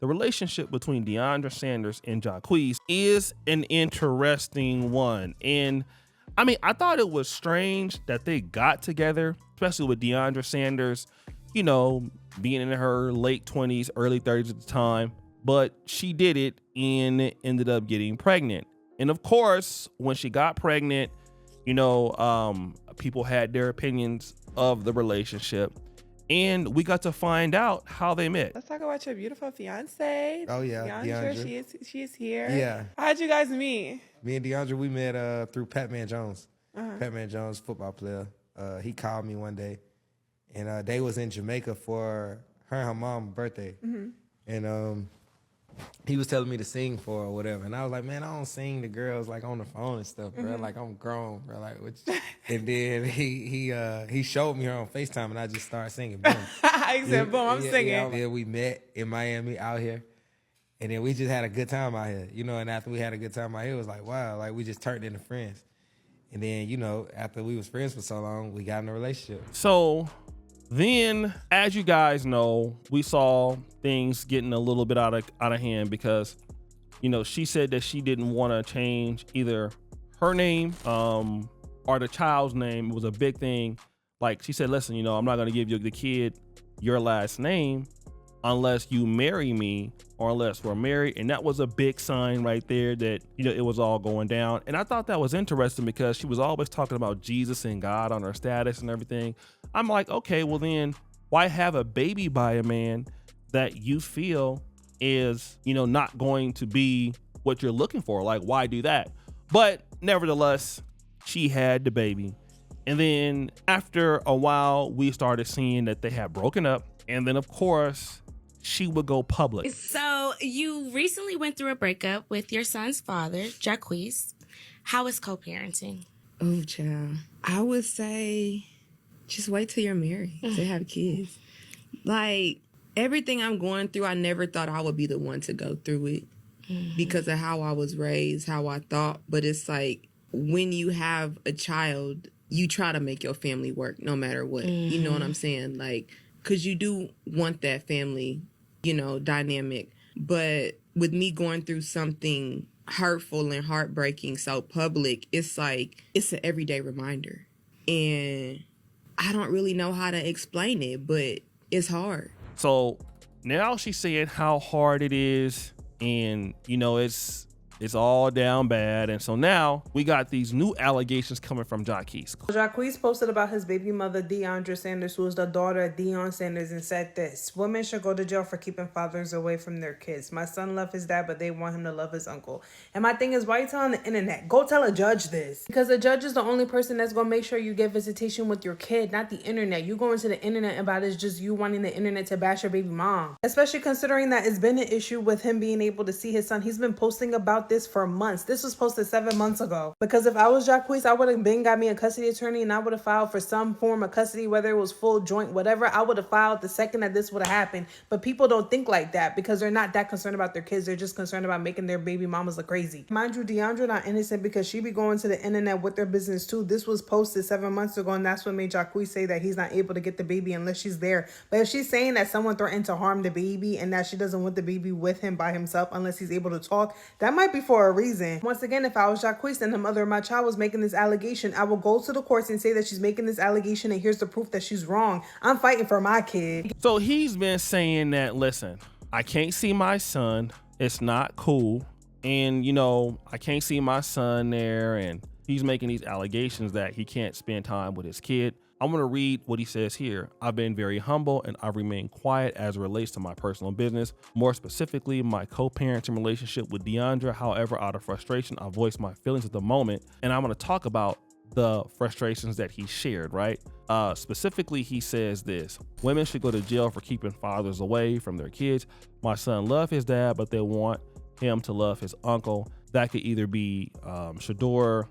the relationship between Deiondra Sanders and Jacquees is an interesting one. And I mean, I thought it was strange that they got together, especially with Deiondra Sanders, you know, being in her late 20s, early 30s at the time. But she did it and ended up getting pregnant. And of course, when she got pregnant, you know, people had their opinions of the relationship. And we got to find out how they met. Let's talk about your beautiful fiance. Oh yeah, Deiondra. She is here. Yeah. How'd you guys meet? Me and Deiondra, we met through Patman Jones. Patman Jones, football player. He called me one day, and they was in Jamaica for her and her mom's birthday. And he was telling me to sing for her or whatever. And I was like, man, I don't sing to girls like on the phone and stuff, bro. Like I'm grown, bro. Like, and then he showed me her on FaceTime, and I just started singing. Boom. I said, boom, I'm singing. Yeah, we met in Miami out here. And then we just had a good time out here, you know, and after we had a good time out here, it was like, wow, like we just turned into friends. And then, you know, after we was friends for so long, we got in a relationship. So then, as you guys know, we saw things getting a little bit out of hand because, you know, she said that she didn't want to change either her name or the child's name. It was a big thing. Like she said, listen, you know, I'm not going to give you the kid your last name unless you marry me or unless we're married. And that was a big sign right there that, you know, it was all going down. And I thought that was interesting because she was always talking about Jesus and God on her status and everything. I'm like, okay, well then why have a baby by a man that you feel is, you know, not going to be what you're looking for? Like, why do that? But nevertheless, she had the baby. And then after a while, we started seeing that they had broken up. And then of course, she would go public. So you recently went through a breakup with your son's father, Jacquees. How is co-parenting? Oh, child. I would say just wait till you're married to have kids. Like, everything I'm going through, I never thought I would be the one to go through it because of how I was raised, how I thought. But it's like when you have a child, you try to make your family work no matter what. You know what I'm saying? Like, because you do want that family, you know, dynamic. But with me going through something hurtful and heartbreaking so public, it's like, it's an everyday reminder. And I don't really know how to explain it, but it's hard. So now she's saying how hard it is, and you know, it's all down bad. And so now we got these new allegations coming from Jacquees. Jacquees posted about his baby mother, Deiondra Sanders, who is the daughter of Deion Sanders, and said this: women should go to jail for keeping fathers away from their kids. My son loved his dad, but they want him to love his uncle. And my thing is, why are you telling the internet? Go tell a judge this. Because the judge is the only person that's going to make sure you get visitation with your kid, not the internet. You going to the internet about it's just you wanting the internet to bash your baby mom. Especially considering that it's been an issue with him being able to see his son. He's been posting about this for months. This was posted 7 months ago. Because if I was Jacquees, I would have got me a custody attorney and I would have filed for some form of custody, whether it was full, joint, whatever. I would have filed the second that this would have happened. But people don't think like that because they're not that concerned about their kids. They're just concerned about making their baby mamas look crazy. Mind you, Deiondra not innocent because she be going to the internet with their business too. This was posted 7 months ago, and that's what made Jacquees say that he's not able to get the baby unless she's there. But if she's saying that someone threatened to harm the baby and that she doesn't want the baby with him by himself unless he's able to talk, that might be for a reason. Once again, if I was Jacquees and the mother of my child was making this allegation, I will go to the courts and say that she's making this allegation and here's the proof that she's wrong. I'm fighting for my kid. So he's been saying that, listen, I can't see my son. It's not cool. And, you know, I can't see my son there. And he's making these allegations that he can't spend time with his kid. I'm going to read what he says here. I've been very humble and I've remained quiet as it relates to my personal business, more specifically my co-parenting relationship with Deiondra. However, out of frustration, I voiced my feelings at the moment, and I'm going to talk about the frustrations that he shared, right? Specifically, he says this: women should go to jail for keeping fathers away from their kids. My son loved his dad, but they want him to love his uncle. That could either be Shador,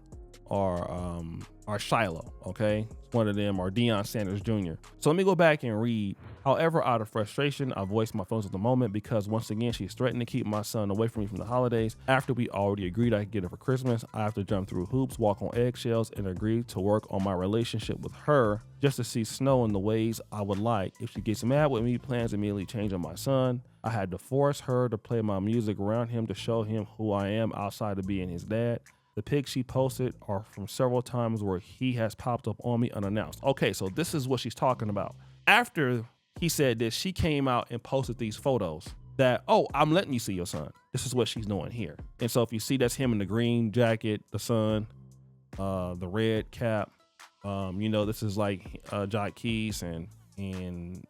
Shiloh, okay? One of them, or Deion Sanders Jr. So let me go back and read. However, out of frustration, I voiced my feelings at the moment because once again, she's threatened to keep my son away from me from the holidays. After we already agreed I could get it for Christmas, I have to jump through hoops, walk on eggshells, and agree to work on my relationship with her just to see snow in the ways I would like. If she gets mad with me, plans immediately change on my son. I had to force her to play my music around him to show him who I am outside of being his dad. The pics she posted are from several times where he has popped up on me unannounced. Okay, so this is what she's talking about. After he said this, she came out and posted these photos that, oh, I'm letting you see your son. This is what she's doing here. And so if you see, that's him in the green jacket, the son, the red cap. This is like Jacquees and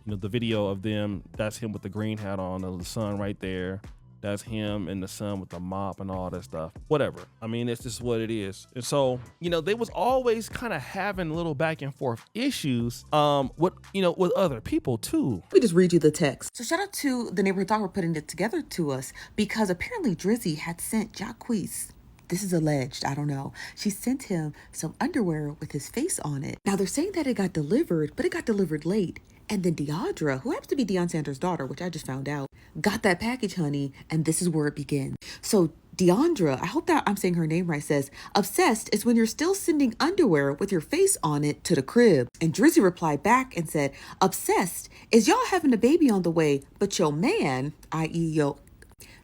the video of them. That's him with the green hat on, the sun right there. That's him and the son with the mop and all that stuff. Whatever. I mean, it's just what it is. And so, they was always kind of having little back and forth issues with other people too. We just read you the text. So shout out to the neighborhood talk for putting it together to us, because apparently Drizzy had sent Jacquees. This is alleged, I don't know. She sent him some underwear with his face on it. Now they're saying that it got delivered, but it got delivered late. And then Deiondra, who happens to be Deion Sanders' daughter, which I just found out, got that package, honey, and this is where it begins. So Deiondra, I hope that I'm saying her name right, says, obsessed is when you're still sending underwear with your face on it to the crib. And Drizzy replied back and said, obsessed is y'all having a baby on the way, but your man, i.e. yo,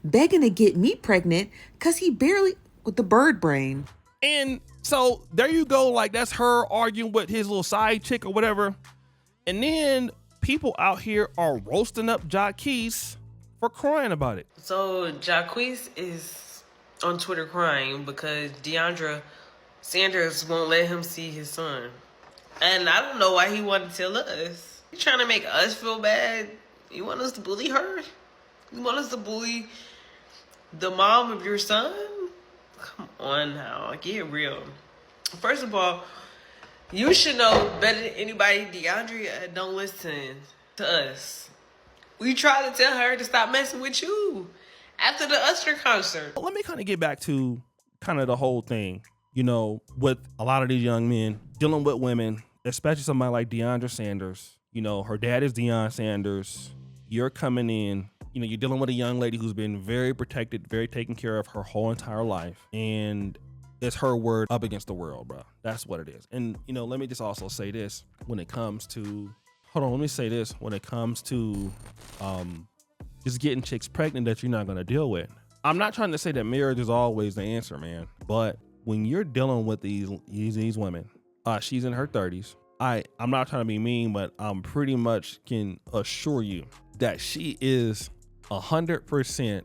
begging to get me pregnant because he barely with the bird brain. And so there you go. Like, that's her arguing with his little side chick or whatever. And then people out here are roasting up Jacquees for crying about it. So Jacquees is on Twitter crying because Deiondra Sanders won't let him see his son. And I don't know why he wanted to tell us. He's trying to make us feel bad. You want us to bully her? You want us to bully the mom of your son? Come on now, get real. First of all, you should know better than anybody. Deiondra don't listen to us. We tried to tell her to stop messing with you after the Usher concert. Let me kind of get back to kind of the whole thing, with a lot of these young men dealing with women, especially somebody like Deiondra Sanders. Her dad is Deion Sanders. You're coming in, you're dealing with a young lady who's been very protected, very taken care of her whole entire life. And it's her word up against the world, bro. That's what it is. And, let me just also say this when it comes to, just getting chicks pregnant that you're not going to deal with. I'm not trying to say that marriage is always the answer, man. But when you're dealing with these women, she's in her 30s. I'm not trying to be mean, but I'm pretty much can assure you that she is 100%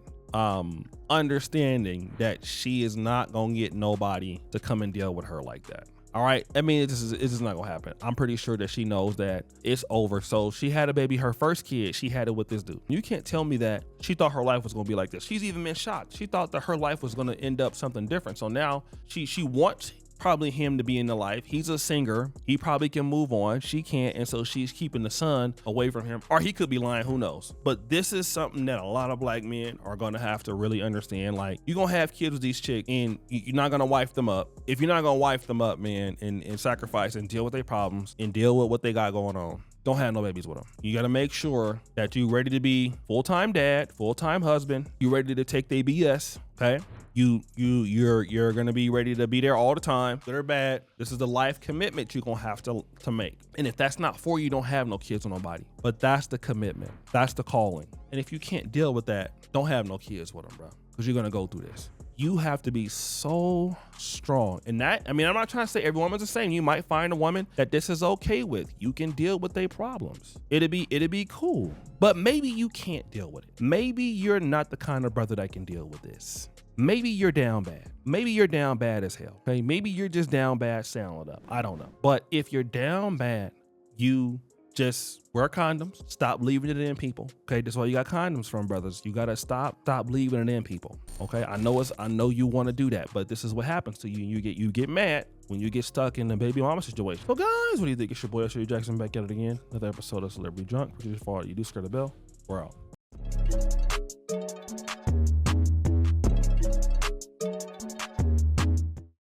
understanding that she is not gonna get nobody to come and deal with her like that. All right. I mean, it's just not gonna happen. I'm pretty sure that she knows that it's over. So she had a baby, her first kid, she had it with this dude. You can't tell me that she thought her life was gonna be like this. She's even been shocked. She thought that her life was gonna end up something different. So now she wants probably him to be in the life. He's a singer. He probably can move on. She can't. And so she's keeping the son away from him. Or he could be lying. Who knows? But this is something that a lot of black men are going to have to really understand. Like, you're going to have kids with these chicks and you're not going to wife them up. If you're not going to wife them up, man, and sacrifice and deal with their problems and deal with what they got going on, don't have no babies with them. You got to make sure that you're ready to be full-time dad, full-time husband. You ready to take their BS, okay? You're gonna be ready to be there all the time, good or bad. This is the life commitment you're gonna have to make. And if that's not for you, don't have no kids with nobody. But that's the commitment. That's the calling. And if you can't deal with that, don't have no kids with them, bro. Because you're gonna go through this. You have to be so strong. And that, I mean, I'm not trying to say every woman's the same. You might find a woman that this is okay with. You can deal with their problems. It'd be cool. But maybe you can't deal with it. Maybe you're not the kind of brother that can deal with this. Maybe you're down bad. Maybe you're down bad as hell. Okay. Maybe you're just down bad, sound it up. I don't know. But if you're down bad, you just wear condoms. Stop leaving it in people. Okay. That's why you got condoms from, brothers. You gotta stop leaving it in people. Okay. I know you want to do that, but this is what happens to you. You get mad when you get stuck in the baby mama situation. So guys, what do you think? It's your boy, Sherry Jackson, back at it again. Another episode of Celebrity Drunk. Which is far you do skirt the bell. We're out.